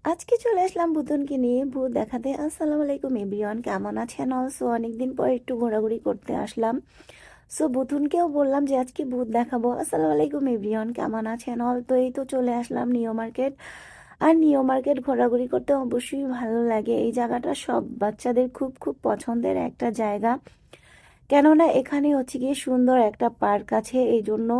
আজকে চলে আসলাম ভূতুনকে নিয়ে ভূত দেখাতে। আসসালামু আলাইকুম এভরিওয়ান, কেমন আছেন? অলসো অনেকদিন পর একটু ঘোরাঘুরি করতে আসলাম। সো ভূতুনকেও বললাম যে আজকে ভূত দেখাবো। আসসালামু আলাইকুম এভরিওয়ান, কেমন আছেন? তো এই তো চলে আসলাম নিউ মার্কেট। আর নিউ মার্কেট ঘোরাঘুরি করতে অবশ্যই ভালো লাগে। এই জায়গাটা সব বাচ্চাদের খুব খুব পছন্দের একটা জায়গা, কেননা এখানে হচ্ছে গিয়ে সুন্দর একটা পার্ক আছে। এই জন্য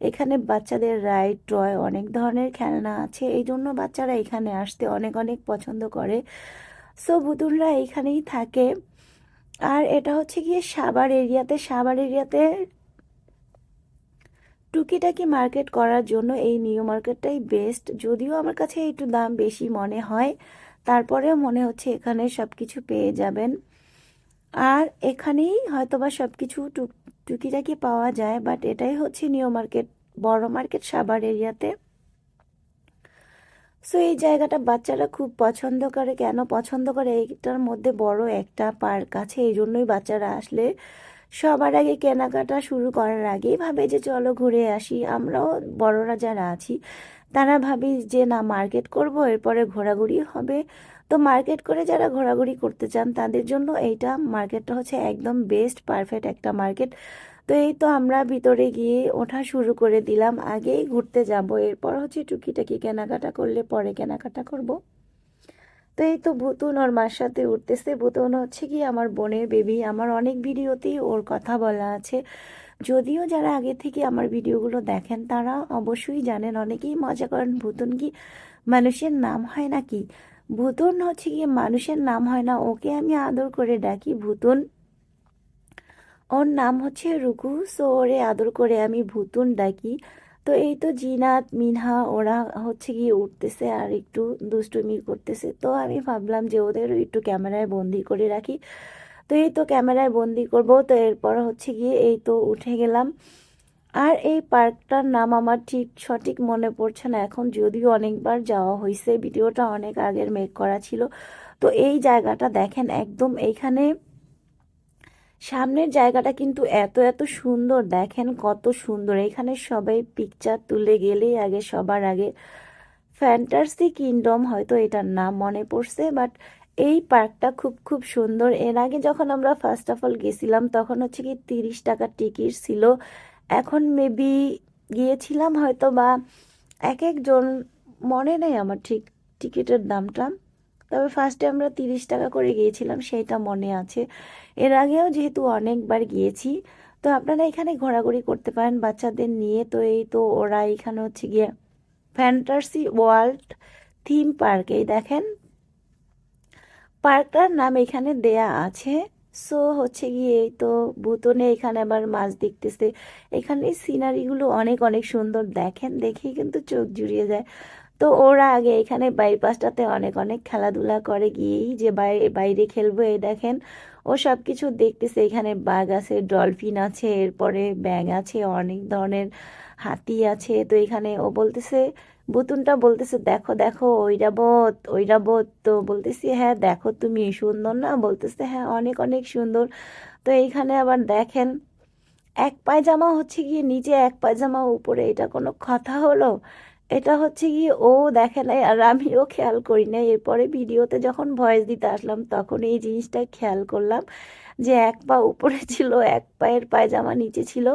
এখানে বাচ্চাদের রাইড টয় অনেক ধরনের খেলনা আছে, এই জন্য বাচ্চারা এখানে আসতে অনেক অনেক পছন্দ করে। সো ভুতুনরা এখানেই থাকে। আর এটা হচ্ছে গিয়ে সাভার এরিয়াতে টুকিটাকি মার্কেট করার জন্য এই নিউ মার্কেটটাই বেস্ট। যদিও আমার কাছে একটু দাম বেশি মনে হয়, তারপরেও মনে হচ্ছে এখানে সব কিছু পেয়ে যাবেন। আর এখানেই হয়তোবা সব কিছু টুকিটাকি পাওয়া যায়, বাট এটাই হচ্ছে নিউ মার্কেট, বড় মার্কেট সাভার এরিয়াতে। সো এই জায়গাটা বাচ্চারা খুব পছন্দ করে। কেন পছন্দ করে? এইটার মধ্যে বড় একটা পার্ক আছে, এই জন্যই বাচ্চারা আসলে সবার আগে কেনাকাটা শুরু করার আগেই ভাবে যে চলো ঘুরে আসি। আমরাও বড়রা যারা আছি তারা ভাবি যে না, মার্কেট করব, এরপরে ঘোরাঘুরি হবে। তো মার্কেট করে যারা ঘোরাঘুরি করতে চান তাদের জন্য এইটা মার্কেটটা হচ্ছে একদম বেস্ট পারফেক্ট একটা মার্কেট। তো এই তো আমরা ভিতরে গিয়ে ওঠা শুরু করে দিলাম। আগেই ঘুরতে যাব, এরপর হচ্ছে টুকিটাকি কেনাকাটা করলে পরে কেনাকাটা করব। তো এই তো ভুতুন ওর মার সাথে উঠতেছে। ভুতুন হচ্ছে কি আমার বোনের বেবি। আমার অনেক ভিডিওতেই ওর কথা বলা আছে। যদিও যারা আগে থেকে আমার ভিডিওগুলো দেখেন তারা অবশ্যই জানেন, অনেকেই মজা করেন ভুতুন কি মানুষের নাম হয় নাকি। ভুতুন হচ্ছে কি মানুষের নাম হয় না, ওকে আমি আদর করে ডাকি ভুতুন। ওর নাম হচ্ছে রুকু। সো ওরে আদর করে আমি ভুতুন ডাকি। তো এই তো জিনাত মিনহা ওরা হচ্ছে গিয়ে উঠতেছে আর একটু দুষ্টুমি করতেছে। তো আমি ভাবলাম যে ওদের একটু ক্যামেরায় বন্দি করে রাখি। তো এই তো ক্যামেরায় বন্দি করব। তো এরপর হচ্ছে গিয়ে এই তো উঠে গেলাম। আর এই পার্কটার নাম আমার ঠিক সঠিক মনে পড়ছে না এখন, যদিও অনেকবার যাওয়া হয়েছে, ভিডিওটা অনেক আগের মেক করা ছিল। তো এই জায়গাটা দেখেন, একদম এইখানে সামনের জায়গাটা কিন্তু এত এত সুন্দর, দেখেন কত সুন্দর। এখানে সবাই পিকচার তুলে গেলেই আগে সবার আগে ফ্যান্টাসি কিংডম, হয়তো এটার নাম মনে পড়ছে। বাট এই পার্কটা খুব খুব সুন্দর। এর আগে যখন আমরা ফার্স্ট অফ অল গেছিলাম তখন হচ্ছে কি 30 টাকার টিকিট ছিল। এখন মেবি গিয়েছিলাম হয়তো বা এক একজন, মনে নেই আমার ঠিক টিকিটের দামটা। তবে ফার্স্টে আমরা 30 টাকা করে গিয়েছিলাম, সেইটা মনে আছে। এর আগেও যেহেতু অনেকবার গিয়েছি। তো আপনারা এখানে ঘোরাঘুরি করতে পারেন বাচ্চাদের নিয়ে। তো এই তো ওরা এখানে হচ্ছে গিয়ে ফ্যান্টাসি ওয়ার্ল্ড থিম পার্ক, এই দেখেন পার্কটার নাম এখানে দেয়া আছে। সো হচ্ছে গিয়ে এই তো ভুতনে এখানে আবার মাছ দেখতেছে। এখানে সিনারিগুলো অনেক অনেক সুন্দর, দেখেন দেখেই কিন্তু চোখ জুড়িয়ে যায়। তো ওরা আগে এখানে বাইপাসটাতে অনেক অনেক খেলাধুলা করে, গিয়েই যে বাইরে বাইরে খেলবো। এই দেখেন ও সব কিছু দেখতেছে। এখানে বাঘ আছে, ডলফিন আছে, এরপরে ব্যাঙ আছে, অনেক ধরনের হাতি আছে। তো এখানে ও বলতেছে, বুতুনটা বলতেছে দেখো দেখো ঐরাবত। তো বলতেছি হ্যাঁ দেখো তুমি, সুন্দর না? বলতেছে হ্যাঁ অনেক অনেক সুন্দর। তো এইখানে আবার দেখেন এক পায়জামা হচ্ছে গিয়ে নিচে, এক পায়জামা উপরে, এটা কোনো কথা হলো? এটা হচ্ছে গিয়ে ও দেখে নাই আর আমিও খেয়াল করি নাই। এরপরে ভিডিওতে যখন ভয়েস দিতে আসলাম তখন এই জিনিসটা খেয়াল করলাম যে এক পা উপরে ছিল, এক পায়ের পায়জামা নিচে ছিল।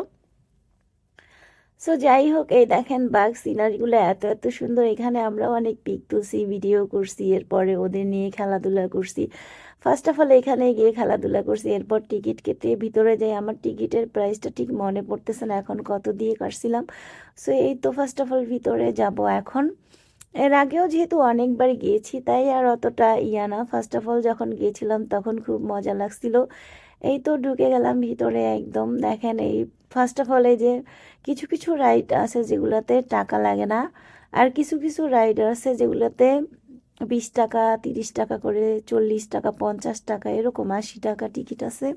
সো যাই হোক, এই দেখেন বাঘ সিনারিগুলো এত এত সুন্দর। এখানে আমরা অনেক পিক তুলছি, ভিডিও করছি, এরপরে ওদের নিয়ে খেলাধুলা করছি। ফার্স্ট অফ অল এখানে গিয়ে খেলাধুলা করছি, এরপর টিকিট কেটে ভিতরে যাই। আমার টিকিটের প্রাইসটা ঠিক মনে পড়তেছে না এখন কত দিয়ে কাটছিলাম। সো এই তো ফার্স্ট অফ অল ভিতরে যাব এখন। এর আগেও যেহেতু অনেকবার গিয়েছি তাই আর অতটা ইয়া না। ফার্স্ট অফ অল যখন গিয়েছিলাম তখন খুব মজা লাগছিল। এই তো ঢুকে গেলাম ভিতরে একদম। দেখেন এই ফার্স্ট অফ অল এই যে কিছু কিছু রাইড আছে যেগুলোতে টাকা লাগে না, আর কিছু কিছু রাইড আছে যেগুলোতে 20 টাকা 30 টাকা করে, 40 টাকা 50 টাকা এরকম 80 টাকা টিকিট আছে।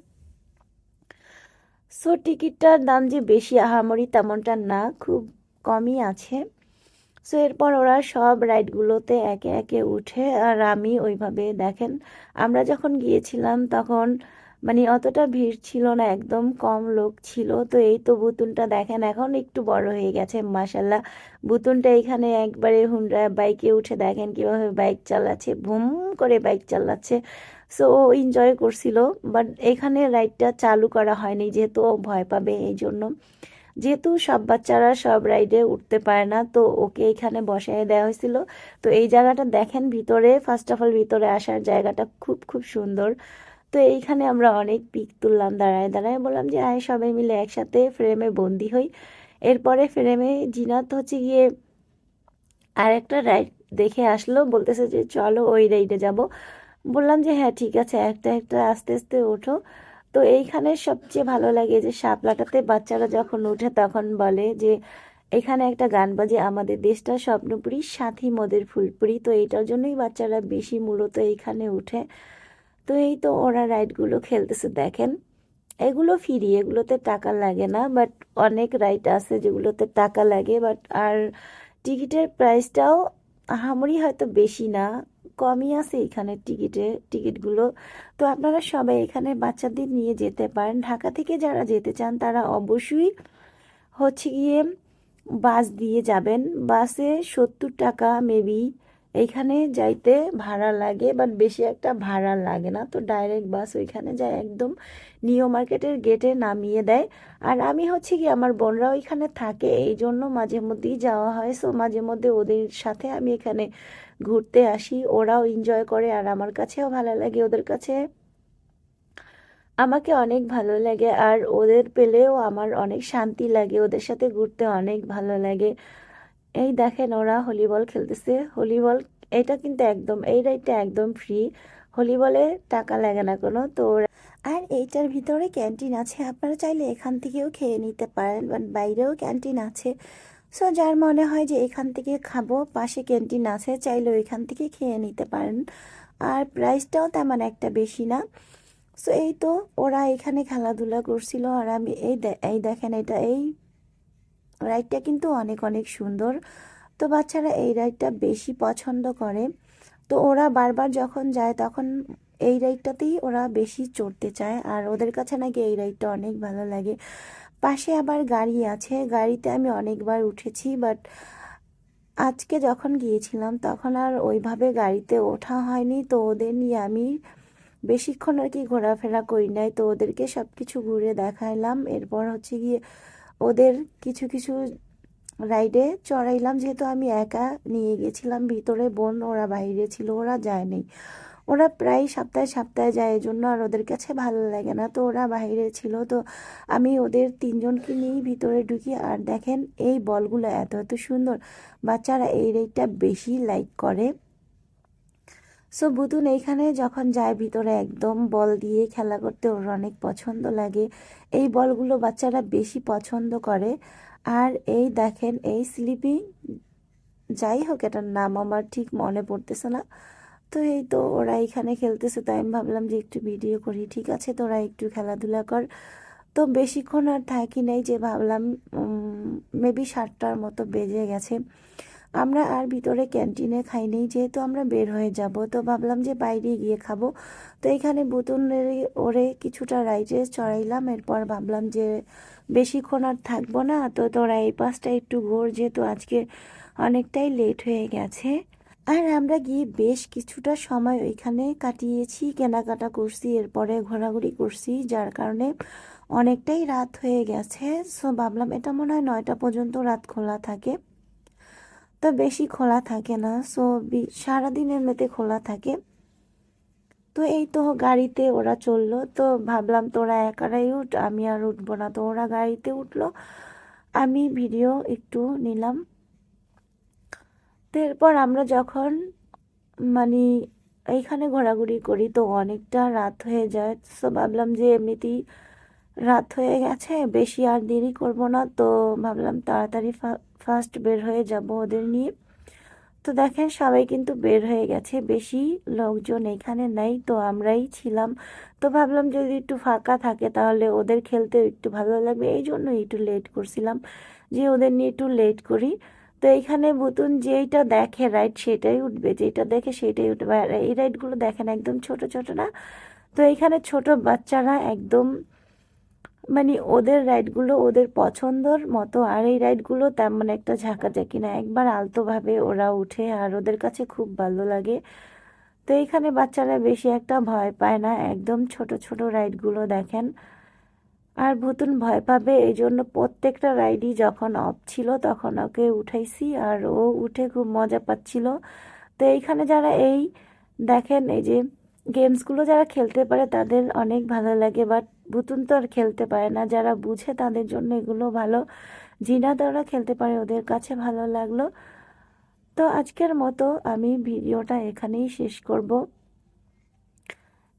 সো টিকিটটার দাম যে বেশি আহামরি তেমনটা না, খুব কমই আছে। সো এরপর ওরা সব রাইডগুলোতে একে একে উঠে আর আমি ওইভাবে, দেখেন আমরা যখন গিয়েছিলাম তখন মানে অতটা ভিড় ছিল না, একদম কম লোক ছিল। তো এই তো বুতুনটা দেখেন এখন একটু বড় হয়ে গেছে মাশাল্লাহ। বুতুনটা এখানে একবারে হুন্ডা বাইকে উঠে দেখেন কিভাবে বাইক চালাচ্ছে, বুম করে বাইক চালাচ্ছে। সো ও এনজয় করছিল। বাট এখানে রাইডটা চালু করা হয়নি যেহেতু ও ভয় পাবে এই জন্য। যেহেতু সব বাচ্চারা সব রাইডে উঠতে পারে না, তো ওকে এখানে বসায় দেওয়া হয়েছিল। তো এই জায়গাটা দেখেন ভিতরে, ফার্স্ট অফ অল ভিতরে আসার জায়গাটা খুব খুব সুন্দর। তো এইখানে আমরা অনেক পিক তুললাম দাঁড়ায় দাঁড়ায়, বললাম যে আয় সবাই মিলে একসাথে ফ্রেমে বন্দি হই। এরপরে ফ্রেমে জিনাত হচ্ছে গিয়ে আর একটা রাইড দেখে আসলো, বলতেছে যে চলো ওই রাইডে যাব। বললাম যে হ্যাঁ ঠিক আছে, একটা একটা আস্তে আস্তে ওঠো। তো এইখানে সবচেয়ে ভালো লাগে যে শাপলাটাতে বাচ্চারা যখন ওঠে তখন বলে যে এখানে একটা গান বাজে, আমাদের দেশটা স্বপ্নপুরী সাথী মোদের ফুলপুরি। তো এইটার জন্যই বাচ্চারা বেশি মূলত এইখানে উঠে। তো এই তো ওরা রাইডগুলো খেলতেছে দেখেন। এগুলো ফ্রি, এগুলোতে টাকা লাগে না, বাট অনেক রাইড আছে যেগুলোতে টাকা লাগে। বাট আর টিকিটের প্রাইসটাও আহামরি হয়তো বেশি না, কমই আছে এখানে টিকিটগুলো। তো আপনারা সবাই এখানে বাচ্চাদের নিয়ে যেতে পারেন। ঢাকা থেকে যারা যেতে চান তারা অবশ্যই হচ্ছে গিয়ে বাস দিয়ে যাবেন। বাসে 70 টাকা মেবি এইখানে যাইতে ভাড়া লাগে, বাট বেশি একটা ভাড়া লাগে না। তো ডাইরেক্ট বাস ওইখানে যায়, একদম নিউ মার্কেটের গেটে নামিয়ে দেয়। আর আমি হচ্ছে কি আমার বোনরা ওইখানে থাকে, এই জন্য মাঝে মধ্যেই যাওয়া হয়। সো মাঝে মধ্যে ওদের সাথে আমি এখানে ঘুরতে আসি, ওরাও এনজয় করে আর আমার কাছেও ভালো লাগে, ওদের কাছে আমাকে অনেক ভালো লাগে। আর ওদের পেলেও আমার অনেক শান্তি লাগে, ওদের সাথে ঘুরতে অনেক ভালো লাগে। এই দেখেন ওরা হলিবল খেলতেছে। হলিবল এটা কিন্তু একদম, এই রাইডটা একদম ফ্রি, হলিবলে টাকা লাগে না কোনো। তো আর এইটার ভিতরে ক্যান্টিন আছে, আপনারা চাইলে এখান থেকেও খেয়ে নিতে পারেন, বাট বাইরেও ক্যান্টিন আছে। সো যার মনে হয় যে এখান থেকে খাবো, পাশে ক্যান্টিন আছে, চাইলে ওইখান থেকে খেয়ে নিতে পারেন। আর প্রাইসটাও তেমন একটা বেশি না। সো এই তো ওরা এখানে খেলাধুলা করছিল আর আমি এই দেখেন এটা, এই রাইডটা কিন্তু অনেক অনেক সুন্দর। তো বাচ্চারা এই রাইডটা বেশি পছন্দ করে। তো ওরা বারবার যখন যায় তখন এই রাইডটাতেই ওরা বেশি চড়তে চায়, আর ওদের কাছে নাকি এই রাইডটা অনেক ভালো লাগে। পাশে আবার গাড়ি আছে, গাড়িতে আমি অনেকবার উঠেছি, বাট আজকে যখন গিয়েছিলাম তখন আর ওইভাবে গাড়িতে ওঠা হয়নি। তো ওদের নিয়ে আমি বেশিক্ষণ আর কি ঘোরাফেরা করি নাই। তো ওদেরকে সব কিছু ঘুরে দেখাইলাম, এরপর হচ্ছে গিয়ে ওদের কিছু কিছু রাইডে চড়াইলাম। যেহেতু আমি একা নিয়ে গেছিলাম ভিতরে, বোন ওরা বাইরে ছিল, ওরা যায়নি। ওরা প্রায় সপ্তাহে সপ্তাহে যায়, এই জন্য আর ওদের কাছে ভালো লাগে না। তো ওরা বাইরে ছিল, তো আমি ওদের তিনজনকে নিয়েই ভিতরে ঢুকি। আর দেখেন এই বলগুলো এত এত সুন্দর, বাচ্চারা এই রাইডটা বেশি লাইক করে। সো বুতুন এইখানে যখন যায় ভিতরে একদম বল দিয়ে খেলা করতে ওর অনেক পছন্দ লাগে। এই বলগুলো বাচ্চারা বেশি পছন্দ করে। আর এই দেখেন এই স্লিপিং, যাই হোক এটার নাম আমার ঠিক মনে পড়তেছে না। তো এই তো ওরা এখানে খেলতেছে, তাই আমি ভাবলাম যে একটু ভিডিও করি। ঠিক আছে, তোরা একটু খেলাধুলা কর। তো বেশিক্ষণ আর থাকি নাই, যে ভাবলাম মেবি 7টার মতো বেজে গেছে। আমরা আর ভিতরে ক্যান্টিনে খাইনি, যেহেতু আমরা বের হয়ে যাব। তো ভাবলাম যে বাইরে গিয়ে খাবো। তো এখানে বুতুনের ওরে কিছুটা রাইডে চড়াইলাম, এরপর ভাবলাম যে বেশিক্ষণ আর থাকবো না। তো তোরা এই পাশটা একটু ঘোর, যেহেতু আজকে অনেকটাই লেট হয়ে গেছে। আর আমরা গিয়ে বেশ কিছুটা সময় ওইখানে কাটিয়েছি, কেনাকাটা করছি, এরপরে ঘোরাঘুরি করছি, যার কারণে অনেকটাই রাত হয়ে গেছে। সো ভাবলাম এটা মনে হয় 9টা পর্যন্ত রাত খোলা থাকে, তো বেশি খোলা থাকে না। সো সারাদিন এমনিতে খোলা থাকে। তো এই তো গাড়িতে ওরা চললো, তো ভাবলাম তোরা একারাই উঠ, আমি আর উঠবো না। তো ওরা গাড়িতে উঠলো, আমি ভিডিও একটু নিলাম। তো এরপর আমরা যখন মানে এইখানে ঘোরাঘুরি করি তো অনেকটা রাত হয়ে যায়। তো ভাবলাম যে এমনিতেই রাত হয়ে গেছে, বেশি আর দেরি করব না। তো ভাবলাম তাড়াতাড়ি ফার্স্ট বের হয়ে যাব ওদের নিয়ে। তো দেখেন সবাই কিন্তু বের হয়ে গেছে, বেশি লোকজন এখানে নেই, তো আমরাই ছিলাম। তো ভাবলাম যদি একটু ফাঁকা থাকে তাহলে ওদের খেলতে একটু ভালো লাগবে, এই জন্য একটু লেট করছিলাম, যে ওদের নিয়ে একটু লেট করি। তো এইখানে বুতুন যেইটা দেখে রাইড সেটাই উঠবে, যেটা দেখে সেটাই উঠবে। আর এই রাইডগুলো দেখেন একদম ছোট ছোট না, তো এখানে ছোট বাচ্চারা একদম মানে ওদের রাইডগুলো ওদের পছন্দর মতো, আর এই রাইডগুলো তেমন একটা ঝাঁকাঝাঁকি না, একবার আলতোভাবে ওরা উঠে আর ওদের কাছে খুব ভালো লাগে। তো এখানে বাচ্চারা বেশি একটা ভয় পায় না, একদম ছোট ছোট রাইডগুলো দেখেন। আর ভুতুন ভয় পাবে এই জন্য প্রত্যেকটা রাইডই যখন অফ ছিল তখন ওকে উঠাইছি, আর ও উঠে খুব মজা পাচ্ছিল। তো এইখানে যারা এই দেখেন এই যে গেমসগুলো যারা খেলতে পারে তাদের অনেক ভালো লাগে, বাট ভুতুন তো আর খেলতে পারে না, যারা বুঝে তাদের জন্য এগুলো ভালো। জিনাদারা খেলতে পারে, ওদের কাছে ভালো লাগলো। তো আজকের মতো আমি ভিডিওটা এখানেই শেষ করব,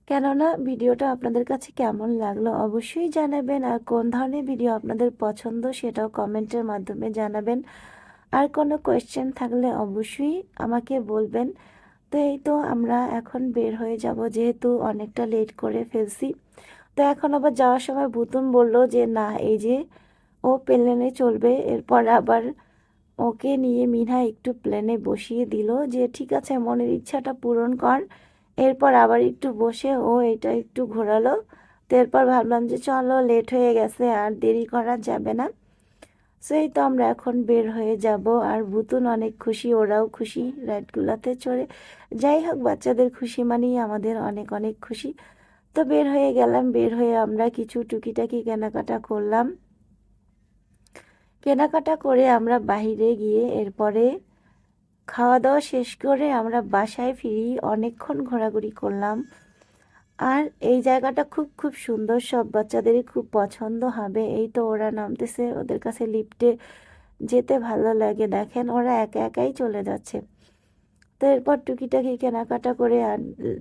কেননা ভিডিওটা আপনাদের কাছে কেমন লাগলো অবশ্যই জানাবেন, আর কোন ধরনের ভিডিও আপনাদের পছন্দ সেটাও কমেন্টের মাধ্যমে জানাবেন। আর কোনো কোয়েশ্চেন থাকলে অবশ্যই আমাকে বলবেন। তো এই তো আমরা এখন বের হয়ে যাব, যেহেতু অনেকটা লেট করে ফেলছি। তো এখন আবার যাওয়ার সময় ভুতুম বলল যে না, এই যে ও প্লেনে চলবে, এরপর আবার ওকে নিয়ে মিনা একটু প্লেনে বসিয়ে দিল যে ঠিক আছে মনের ইচ্ছাটা পূরণ কর। এরপর আবার একটু বসে ও এটা একটু ঘোরালো। তো এরপর ভাবলাম যে চলো, লেট হয়ে গেছে আর দেরি করা যাবে না। সেই তো আমরা এখন বের হয়ে যাব, আর ভুতুন অনেক খুশি, ওরাও খুশি রাইডগুলাতে চড়ে। যাই হোক, বাচ্চাদের খুশি মানেই আমাদের অনেক অনেক খুশি। তো বের হয়ে গেলাম, বের হয়ে আমরা কিছু টুকিটাকি কেনাকাটা করলাম। কেনাকাটা করে আমরা বাইরে গিয়ে এরপরে খাওয়া দাওয়া শেষ করে আমরা বাসায় ফিরি, অনেকক্ষণ ঘোরাঘুরি করলাম। আর এই জায়গাটা খুব খুব সুন্দর, সব বাচ্চাদেরই খুব পছন্দ হবে। এই তো ওরা নামতেছে, ওদের কাছে লিফটে যেতে ভালো লাগে, দেখেন ওরা একা একাই চলে যাচ্ছে। তো এরপর টুকিটাকি কেনাকাটা করে আর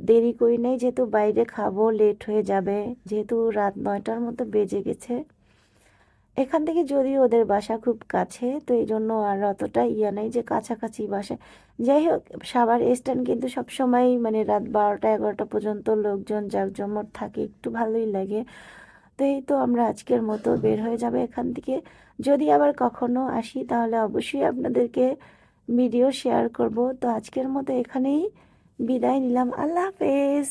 দেরি করি নাই, যেহেতু বাইরে খাবো, লেট হয়ে যাবে, যেহেতু রাত 9টার মতো বেজে গেছে। এখান থেকে যদিও ওদের বাসা খুব কাছে, তো এই জন্য আর অতটা ইয়া নাই যে কাছাকাছি বাসা। যাই হোক, সাভার স্ট্যান্ড কিন্তু সবসময় মানে রাত 12টা 11টা পর্যন্ত লোকজন জাঁকজমট থাকে, একটু ভালোই লাগে। তো এই তো আমরা আজকের মতো বের হয়ে যাবে এখান থেকে। যদি আবার কখনো আসি তাহলে অবশ্যই আপনাদেরকে ভিডিও শেয়ার করব। তো আজকের মতো এখানেই বিদায় নিলাম, আল্লাহ হাফেজ।